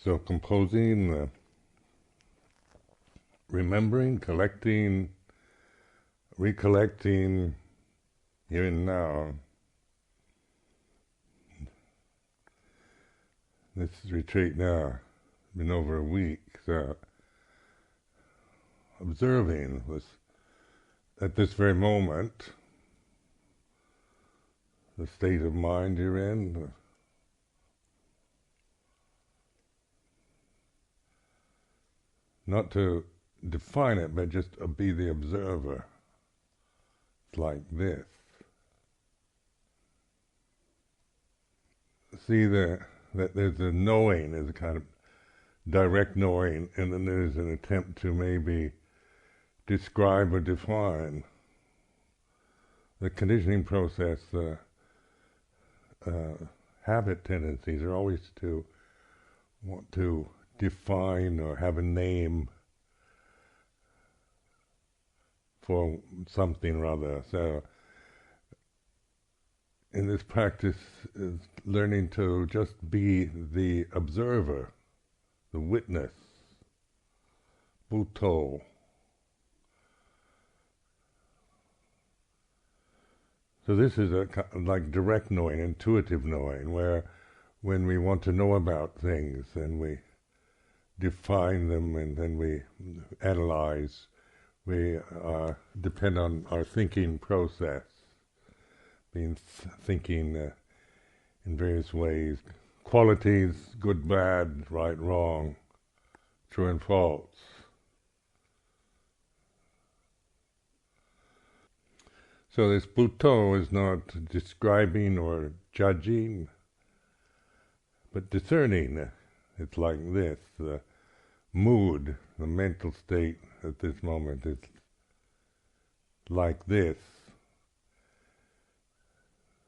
So composing, remembering, collecting, recollecting, here and now. This retreat now has been over a week, so observing was at this very moment the state of mind you're in, not to define it, but just be the observer. It's like this. See that there's a knowing, there's a kind of direct knowing, and then there's an attempt to maybe describe or define. The conditioning process, the habit tendencies are always to want to define or have a name for something or other. So in this practice is learning to just be the observer, the witness, Buddho. So this is a like direct knowing, intuitive knowing, where when we want to know about things, then we define them and then we analyze. We depend on our thinking process, thinking in various ways, qualities, good, bad, right, wrong, true and false. So this Buddho is not describing or judging, but discerning. It's like this, the mood, the mental state at this moment is like this,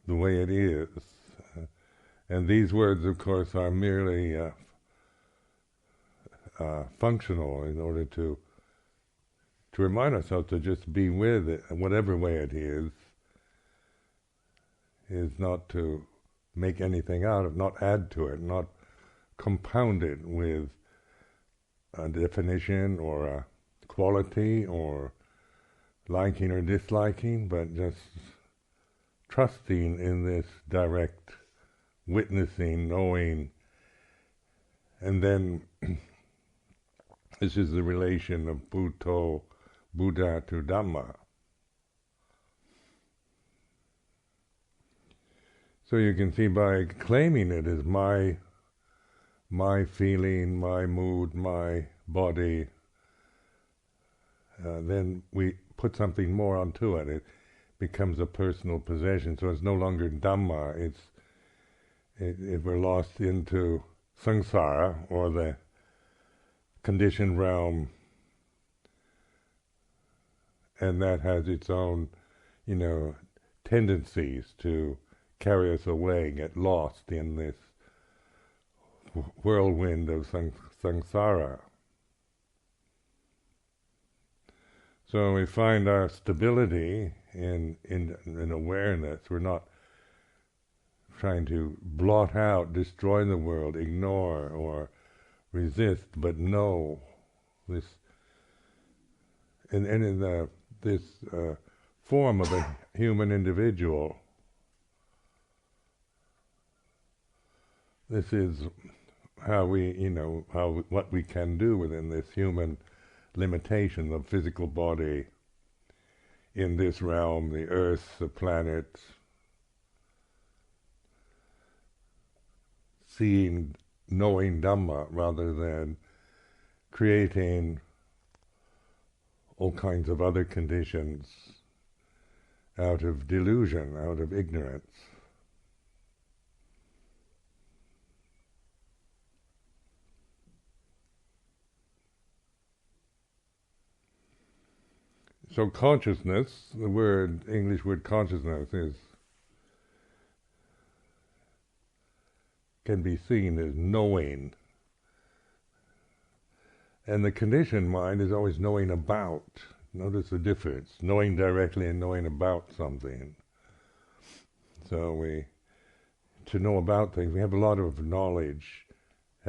the way it is. And these words, of course, are merely functional in order to remind ourselves to just be with it, whatever way it is not to make anything out of, not add to it, not compound it with a definition or a quality or liking or disliking, but just trusting in this direct witnessing, knowing. And then this is the relation of Buddha to Dhamma. So you can see by claiming it as my feeling, my mood, my body, then we put something more onto it. It becomes a personal possession. So it's no longer Dhamma. We're lost into samsara, or the conditioned realm, and that has its own, tendencies to carry us away, get lost in this whirlwind of samsara. So we find our stability in awareness. We're not trying to blot out, destroy the world, ignore or resist, but know this. And in this form of a human individual, this is how what we can do within this human limitation of physical body in this realm, the earth, the planet, seeing, knowing Dhamma rather than creating all kinds of other conditions out of delusion, out of ignorance. So consciousness, the English word consciousness can be seen as knowing. And the conditioned mind is always knowing about. Notice the difference, knowing directly and knowing about something. So to know about things, we have a lot of knowledge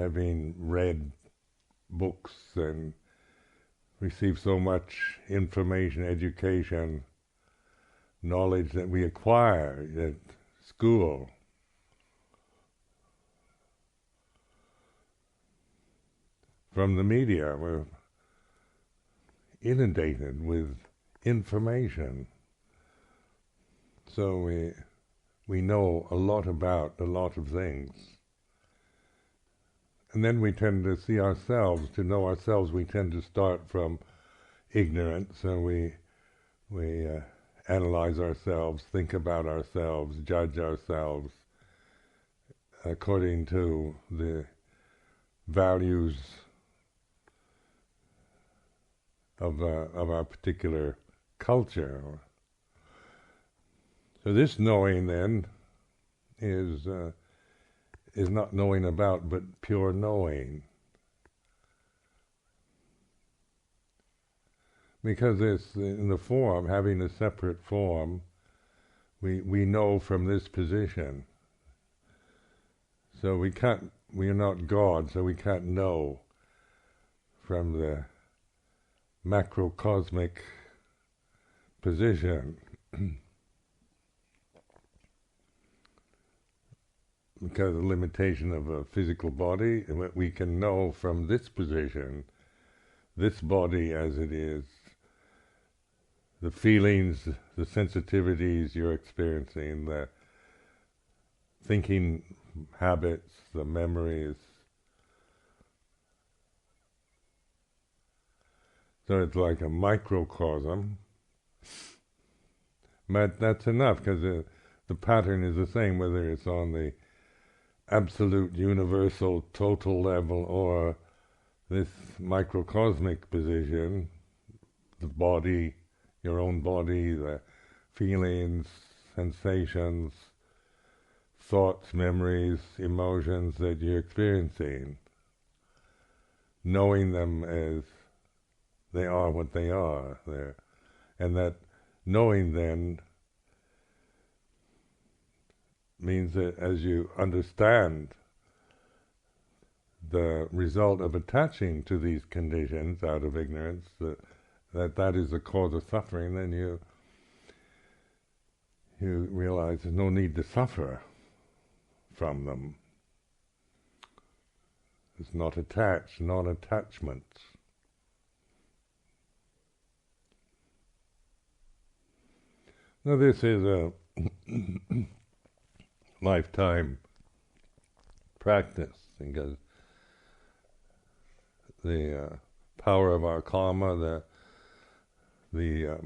having read books and received so much information, education, knowledge that we acquire at school. From the media, we're inundated with information. So we know a lot about a lot of things. And then we tend to see ourselves, to know ourselves, we tend to start from ignorance, so we analyze ourselves, think about ourselves, judge ourselves according to the values of our particular culture. So this knowing then is not knowing about, but pure knowing. Because it's in the form, having a separate form, we know from this position. So we are not God, so we can't know from the macrocosmic position. Because of the limitation of a physical body, we can know from this position, this body as it is, the feelings, the sensitivities you're experiencing, the thinking habits, the memories. So it's like a microcosm, but that's enough, because the pattern is the same whether it's on the absolute, universal, total level, or this microcosmic position, the body, your own body, the feelings, sensations, thoughts, memories, emotions that you're experiencing, knowing them as they are what they are there. And that knowing then means that as you understand the result of attaching to these conditions out of ignorance, that is the cause of suffering, then you realize there's no need to suffer from them. It's not attached, non-attachment. Now this is a lifetime practice, because the power of our karma, the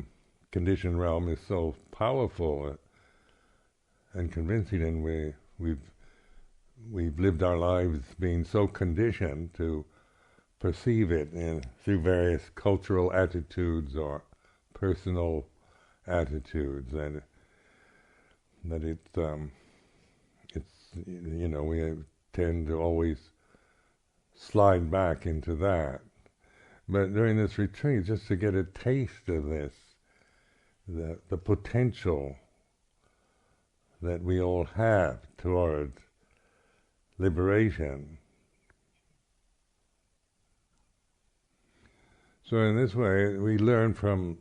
conditioned realm is so powerful and convincing, and we've lived our lives being so conditioned to perceive it through various cultural attitudes or personal attitudes, and that it's we tend to always slide back into that. But during this retreat, just to get a taste of this, the potential that we all have toward liberation. So in this way, we learn from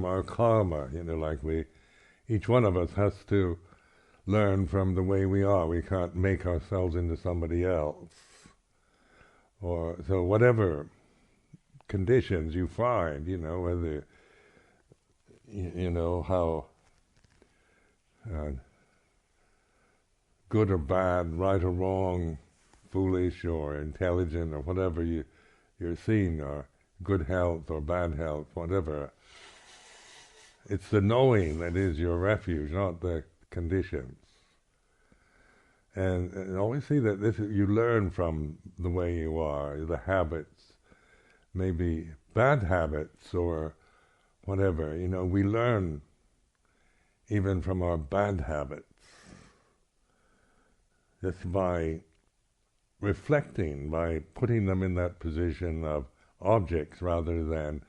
our karma, like each one of us has to learn from the way we are. We can't make ourselves into somebody else. So whatever conditions you find, whether, how good or bad, right or wrong, foolish or intelligent, or whatever you're seeing, or good health or bad health, whatever. It's the knowing that is your refuge, not the conditions. And always see that you learn from the way you are, the habits, maybe bad habits or whatever. We learn even from our bad habits, just by reflecting, by putting them in that position of objects rather than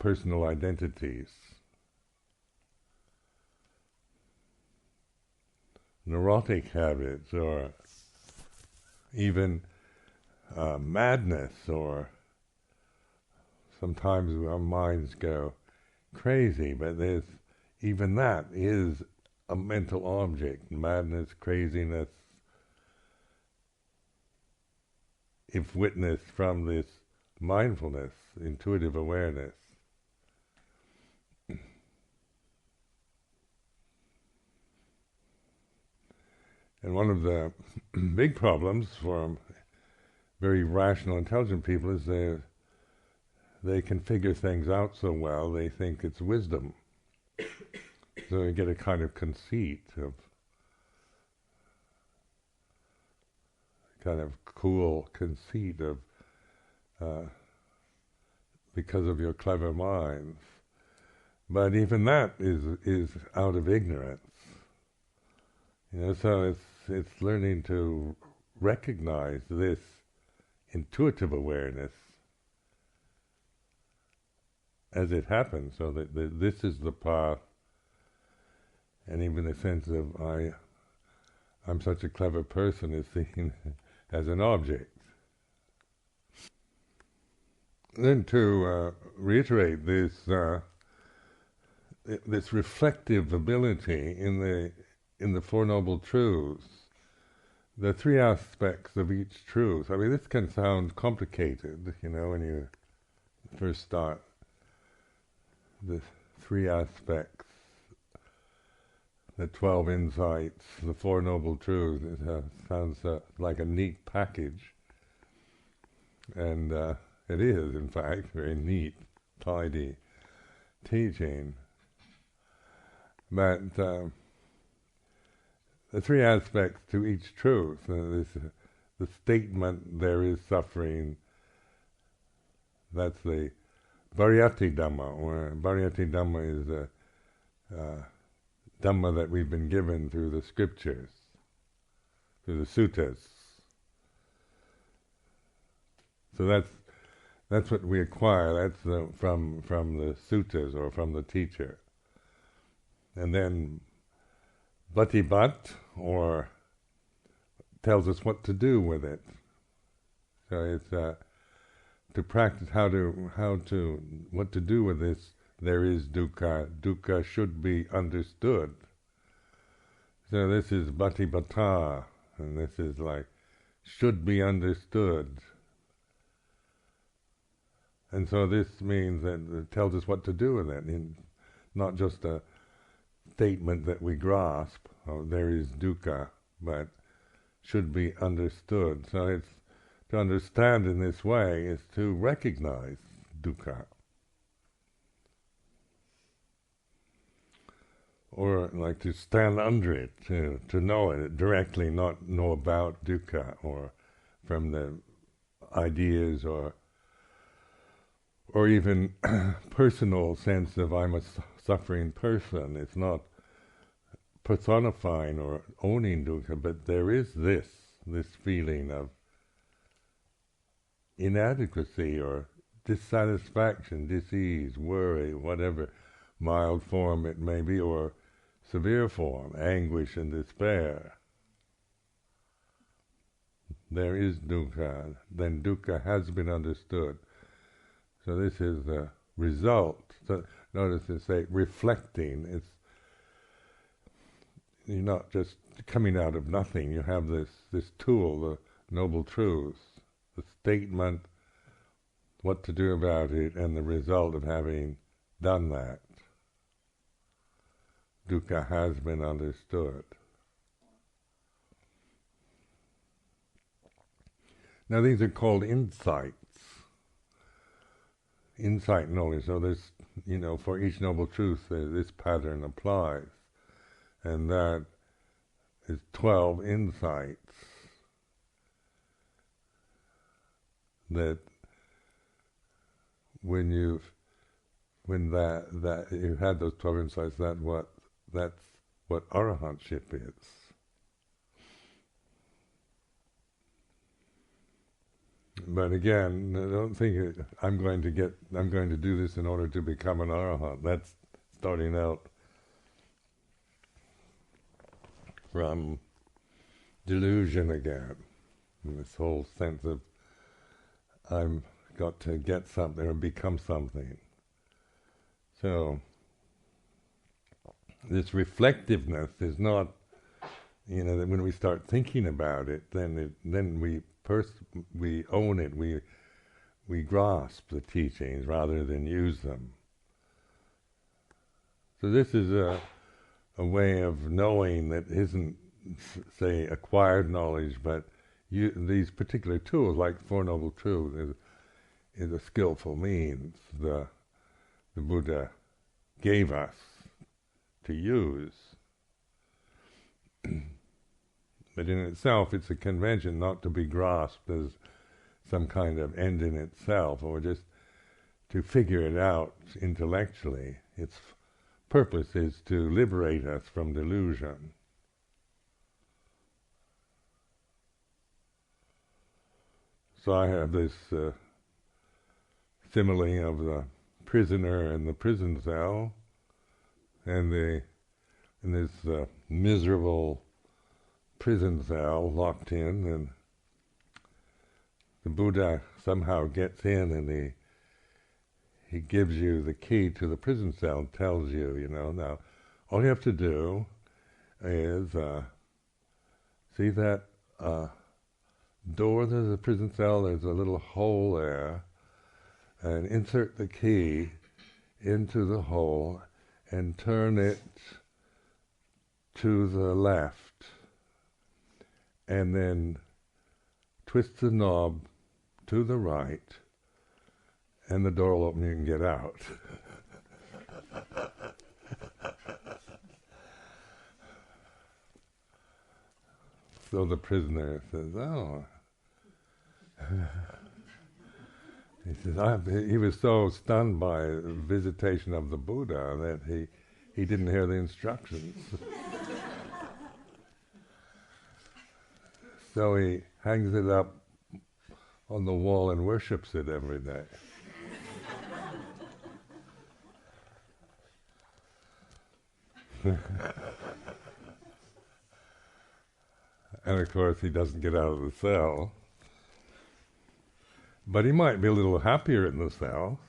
personal identities. Neurotic habits or even madness, or sometimes our minds go crazy, but even that is a mental object. Madness, craziness, if witnessed from this mindfulness, intuitive awareness. And one of the big problems for very rational, intelligent people is they can figure things out so well, they think it's wisdom. So they get a kind of conceit of kind of cool conceit of because of your clever minds. But even that is out of ignorance. So it's learning to recognize this intuitive awareness as it happens, so that this is the path, and even the sense of I'm such a clever person is seen as an object. Then to reiterate this reflective ability in the Four Noble Truths, the three aspects of each truth. I mean, this can sound complicated, when you first start. The three aspects, the 12 insights, the Four Noble Truths. It sounds like a neat package, and it is, in fact, very neat, tidy teaching. But the three aspects to each truth, the statement, there is suffering, that's the Variati Dhamma, where Variati Dhamma is the Dhamma that we've been given through the scriptures, through the suttas. So that's what we acquire, that's from the suttas or from the teacher. And then Bhatibat, or tells us what to do with it. So it's to practice what to do with this. There is dukkha. Dukkha should be understood. So this is Bhatibata, and this is like should be understood. And so this means that it tells us what to do with it, not just a statement that we grasp, there is dukkha, but should be understood. So it's to understand in this way is to recognize dukkha. Or like to stand under it, to know it directly, not know about dukkha, or from the ideas or even personal sense of I'm a suffering person. It's not personifying or owning dukkha, but there is this feeling of inadequacy or dissatisfaction, dis-ease, worry, whatever mild form it may be, or severe form, anguish and despair. There is dukkha, then dukkha has been understood. So this is the result. So notice it's reflecting. You're not just coming out of nothing. You have this tool, the Noble Truths, the statement, what to do about it, and the result of having done that. Dukkha has been understood. Now these are called insights. Insight knowledge. So there's, for each Noble Truth, this pattern applies. And that is 12 insights that when you've had those 12 insights, that's what arahantship is. But again, I don't think I'm going to do this in order to become an arahant. That's starting out from delusion again. And this whole sense of I've got to get something or become something. So this reflectiveness is not, that when we start thinking about it, then we own it, we grasp the teachings rather than use them. So this is a way of knowing that isn't, say, acquired knowledge, but these particular tools, like Four Noble Truths, is a skillful means the Buddha gave us to use. But in itself, it's a convention not to be grasped as some kind of end in itself, or just to figure it out intellectually. Its purpose is to liberate us from delusion. So I have this simile of the prisoner in the prison cell, and in this miserable prison cell, locked in, and the Buddha somehow gets in, and he gives you the key to the prison cell and tells you, now all you have to do is see that door to the prison cell, there's a little hole there, and insert the key into the hole and turn it to the left, and then twist the knob to the right, and the door will open and you can get out. So the prisoner says, oh. He says, he was so stunned by the visitation of the Buddha that he didn't hear the instructions. So he hangs it up on the wall and worships it every day. And of course he doesn't get out of the cell. But he might be a little happier in the cell.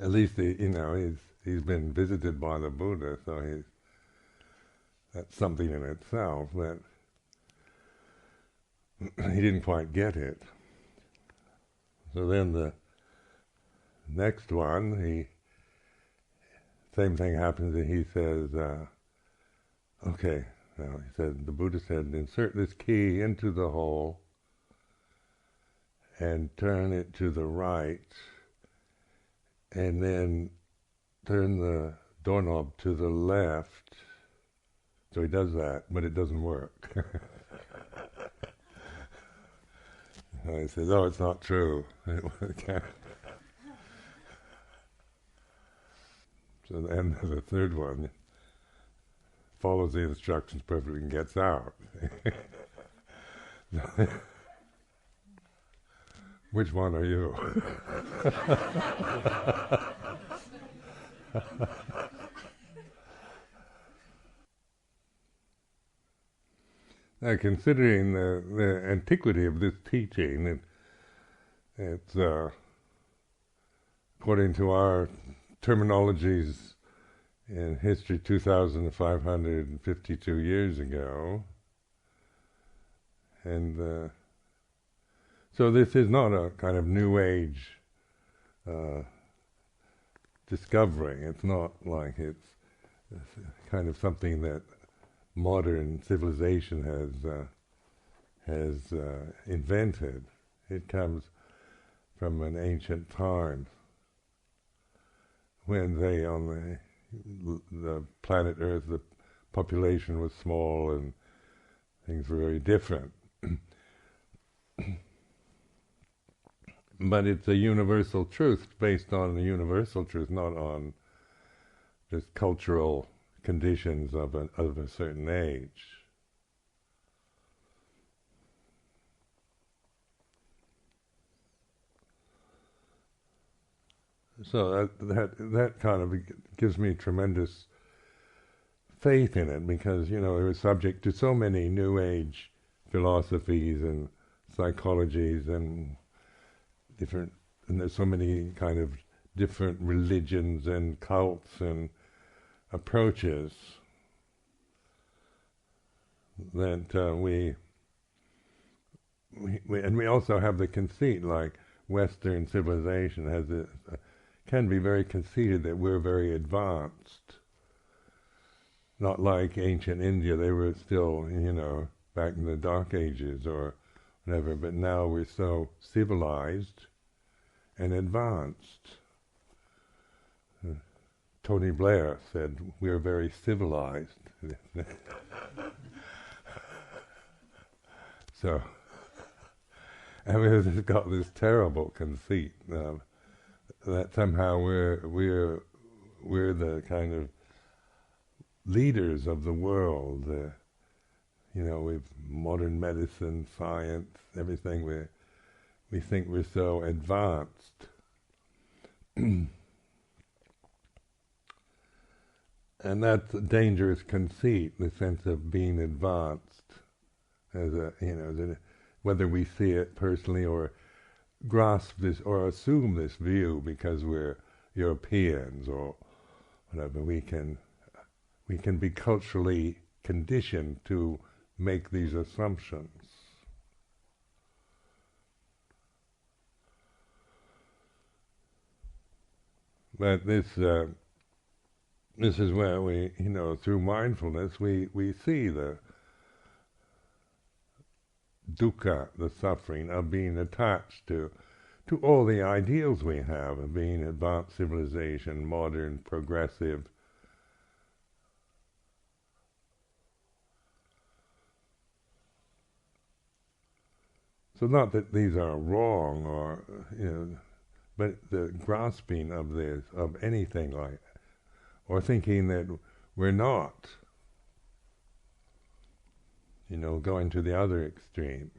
At least he's been visited by the Buddha, so that's something in itself. But he didn't quite get it. So then the next one, same thing happens, and he says, okay. Now, he said, the Buddha said, insert this key into the hole and turn it to the right, and then turn the doorknob to the left. So he does that, but it doesn't work. And he says, oh, it's not true. It can't. So then the third one follows the instructions perfectly and gets out. Which one are you? Now, considering the antiquity of this teaching, it's according to our terminologies in history, 2,552 years ago, and so this is not a kind of New Age discovery. It's not like it's kind of something that modern civilization has invented. It comes from an ancient time when on the planet Earth, the population was small and things were very different. But it's a universal truth based on a universal truth, not on just cultural conditions of a certain age. So that kind of gives me tremendous faith in it, because it was subject to so many New Age philosophies and psychologies and there's so many kind of different religions and cults and approaches that we also have the conceit, like Western civilization has can be very conceited that we're very advanced. Not like ancient India, they were still, back in the Dark Ages or whatever, but now we're so civilized and advanced. Tony Blair said, we're very civilized. So, and we've got this terrible conceit that somehow we're the kind of leaders of the world. With modern medicine, science, everything, we think we're so advanced. And that's a dangerous conceit, the sense of being advanced, as whether we see it personally or grasp this or assume this view because we're Europeans or whatever. We can be culturally conditioned to make these assumptions. But this is where we, through mindfulness, we see the dukkha, the suffering of being attached to all the ideals we have of being advanced civilization, modern, progressive. So not that these are wrong or, but the grasping of this, of anything like, or thinking that we're not, going to the other extreme.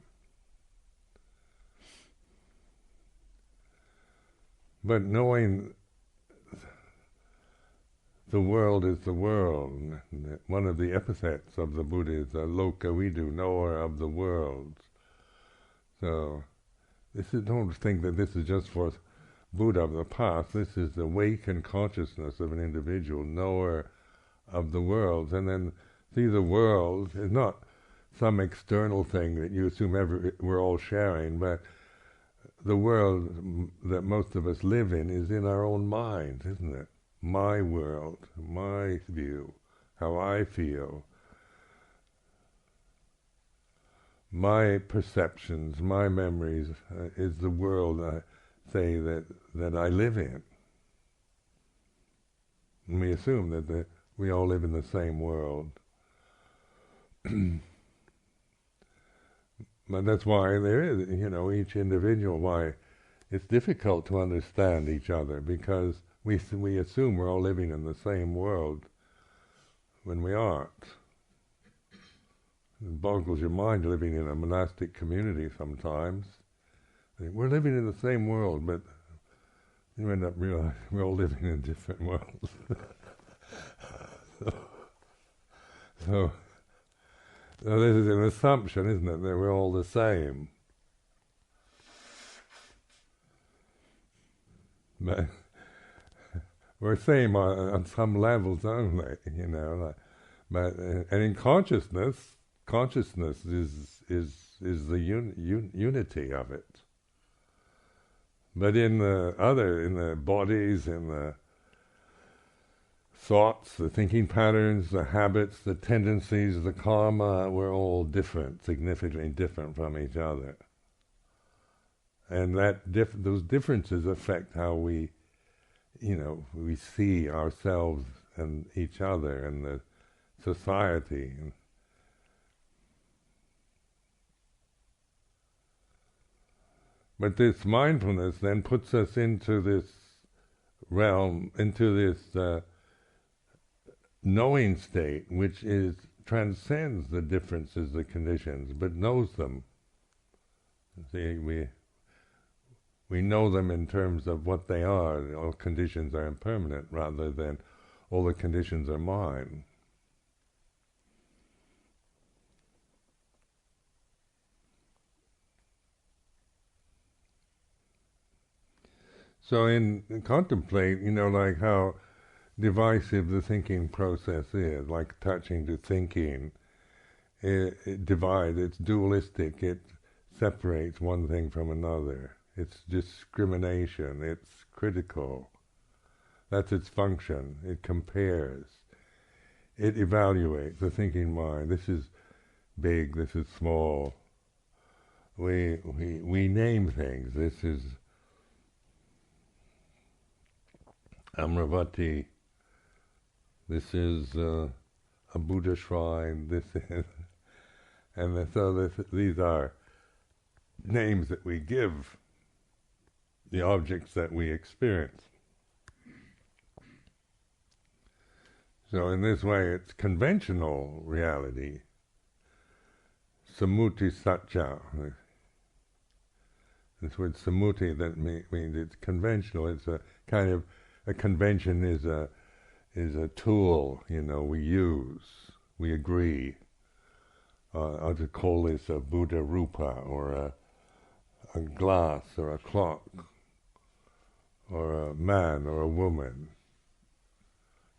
But knowing the world is the world, one of the epithets of the Buddha is lokavidu, knower of the world. So, don't think that this is just for Buddha of the past. This is the awakened consciousness of an individual, knower of the world. And then see the world is not some external thing that you assume we're all sharing, but the world that most of us live in is in our own mind, isn't it? My world, my view, how I feel, my perceptions, my memories is the world I say that I live in. And we assume that we all live in the same world. But that's why there is, each individual, why it's difficult to understand each other, because we assume we're all living in the same world when we aren't. It boggles your mind living in a monastic community sometimes. We're living in the same world, but you end up realizing we're all living in different worlds. So this is an assumption, isn't it, that we're all the same. But we're same on some levels only, but and in consciousness is the unity of it. But in the bodies, in the thoughts, the thinking patterns, the habits, the tendencies, the karma, we're all different, significantly different from each other. And those differences affect how we see ourselves and each other and the society. But this mindfulness then puts us into this realm, into this knowing state, which transcends the differences, the conditions, but knows them. See, we know them in terms of what they are. All conditions are impermanent, rather than all the conditions are mine. So in contemplate, like how divisive the thinking process is, like attaching to thinking, it divides, it's dualistic, it separates one thing from another. It's discrimination, it's critical. That's its function. It compares. It evaluates the thinking mind. This is big, this is small. We name things. This is Amravati. This is a Buddha shrine. This is, these are names that we give the objects that we experience. So in this way, it's conventional reality. Samuti satya. This word samuti, that means it's conventional. It's a kind of, a convention is a tool, we use, we agree. I'll just call this a Buddha rupa, or a glass, or a clock, or a man, or a woman.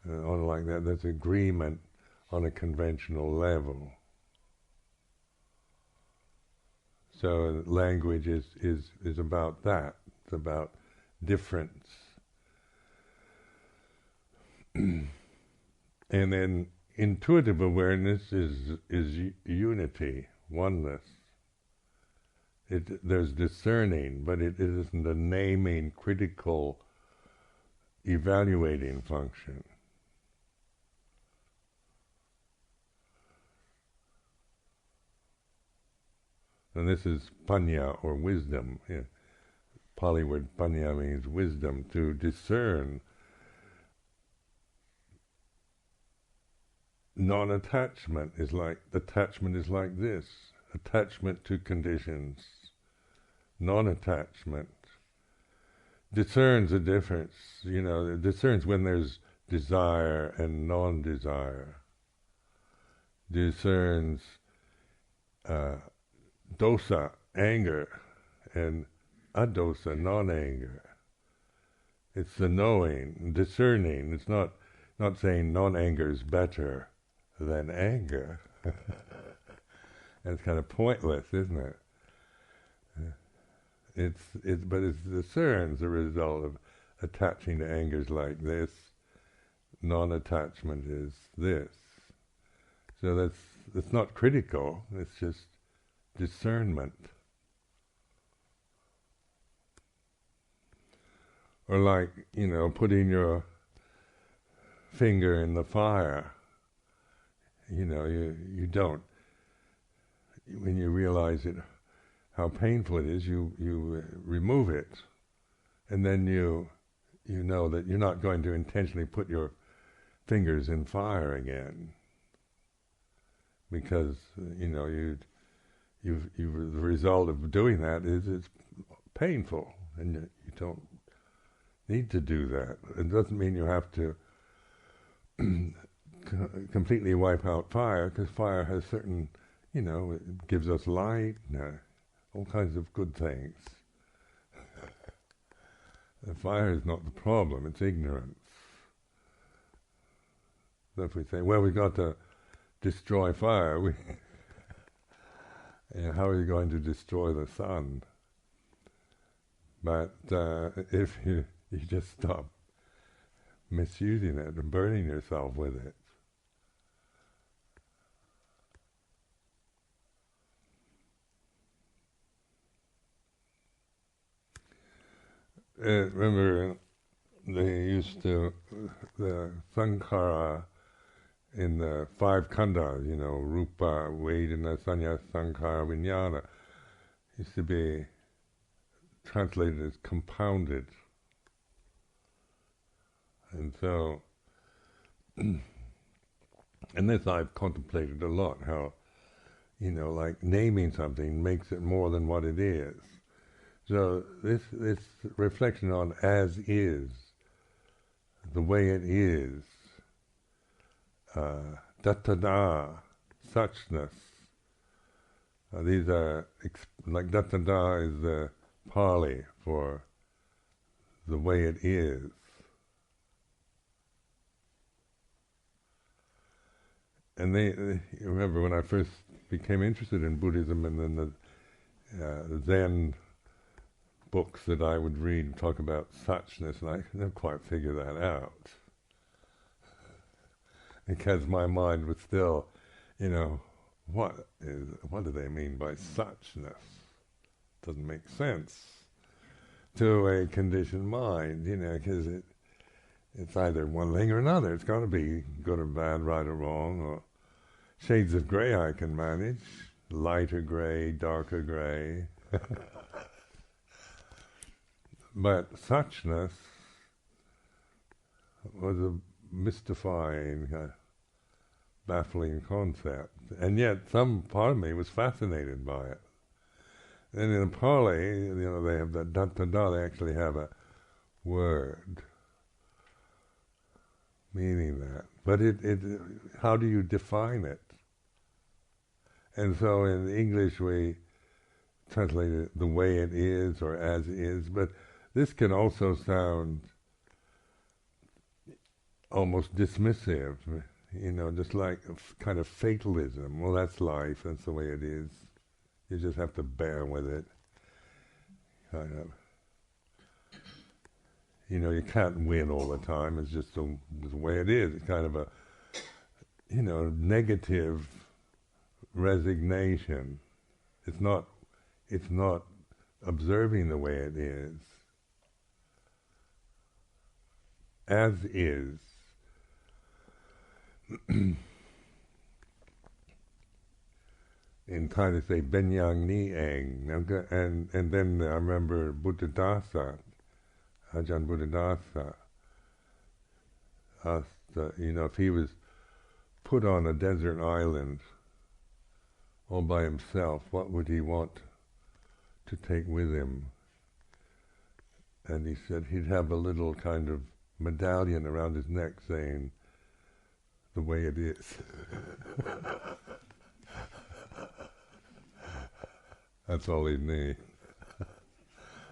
On like that, there's agreement on a conventional level. So language is about that. It's about difference. And then intuitive awareness is unity, oneness. There's discerning, but it isn't a naming, critical, evaluating function. And this is panya, or wisdom. Yeah. Pali word panya means wisdom, to discern. Non-attachment is like, attachment is like this. Attachment to conditions. Non-attachment discerns a difference, discerns when there's desire and non-desire. Discerns dosa, anger, and adosa, non-anger. It's the knowing, discerning. It's not saying non-anger is better than anger. It's kind of pointless, isn't it? But it discerns the result of attaching to angers like this. Non-attachment is this. So it's not critical. It's just discernment. Or like, putting your finger in the fire. You don't. When you realize how painful it is, you remove it, and then you know that you're not going to intentionally put your fingers in fire again, because the result of doing that is it's painful, and you don't need to do that. It doesn't mean you have to completely wipe out fire, because fire has certain, it gives us light, all kinds of good things. The fire is not the problem, it's ignorance. So if we say, well, we've got to destroy fire, how are you going to destroy the sun? But if you just stop misusing it and burning yourself with it. Remember, they used to, the Sankhara in the five khandhas, Rupa, Vedana, Sanya, Sankhara, Vijnana, used to be translated as compounded. And so, and this I've contemplated a lot, how, like naming something makes it more than what it is. So this reflection on as is, the way it is, dattada, suchness. These are, like dattada is the Pali for the way it is. And they remember when I first became interested in Buddhism, and then the Zen books that I would read talk about suchness, and I could never quite figure that out. Because my mind was still, what do they mean by suchness? Doesn't make sense to a conditioned mind, because it's either one thing or another. It's got to be good or bad, right or wrong, or shades of grey I can manage, lighter grey, darker grey. But suchness was a mystifying, baffling concept, and yet some part of me was fascinated by it. And in Pali, they have that da, they actually have a word meaning that. But how do you define it? And so in English we translate it the way it is or as is, but this can also sound almost dismissive, just like a kind of fatalism. Well, that's life, that's the way it is. You just have to bear with it. Kind of. You can't win all the time. It's just the way it is. It's kind of a, negative resignation. It's not observing the way it is. As is. In Thai they say Benyang Ni Eng, and then I remember Buddhadasa, Ajahn Buddhadasa asked, if he was put on a desert island all by himself, what would he want to take with him? And he said he'd have a little kind of medallion around his neck saying, the way it is. That's all he'd need.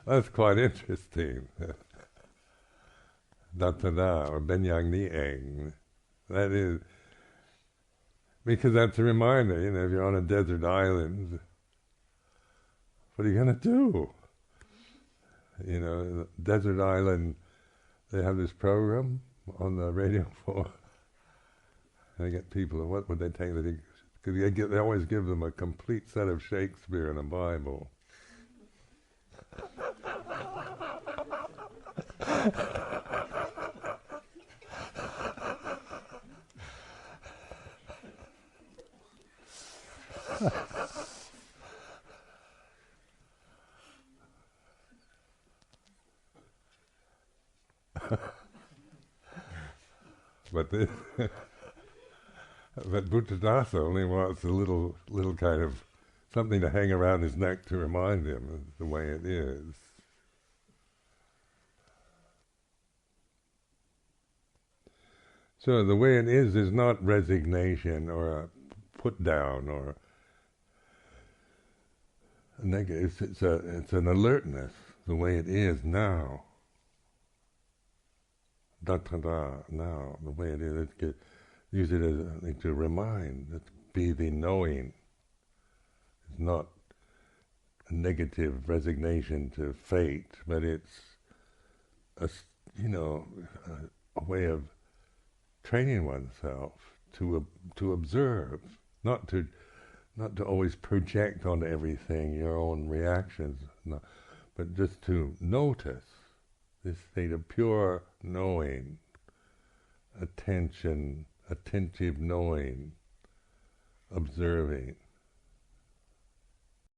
That's quite interesting. Da-da-da, or Benyang Ni Eng. That is, because that's a reminder, if you're on a desert island, what are you going to do? Desert island, they have this program on the radio for, they get people, what would they take? Because they always give them a complete set of Shakespeare and a Bible. But Buddhadasa only wants a little kind of something to hang around his neck to remind him of the way it is. So the way it is not resignation or a put down or a negative. It's an alertness, the way it is now. Da-da-da, now, the way it is. Use it as to remind, that be the knowing. It's not a negative resignation to fate, but it's a way of training oneself to observe, not to always project on everything your own reactions, but just to notice this state of pure knowing, attentive knowing, observing.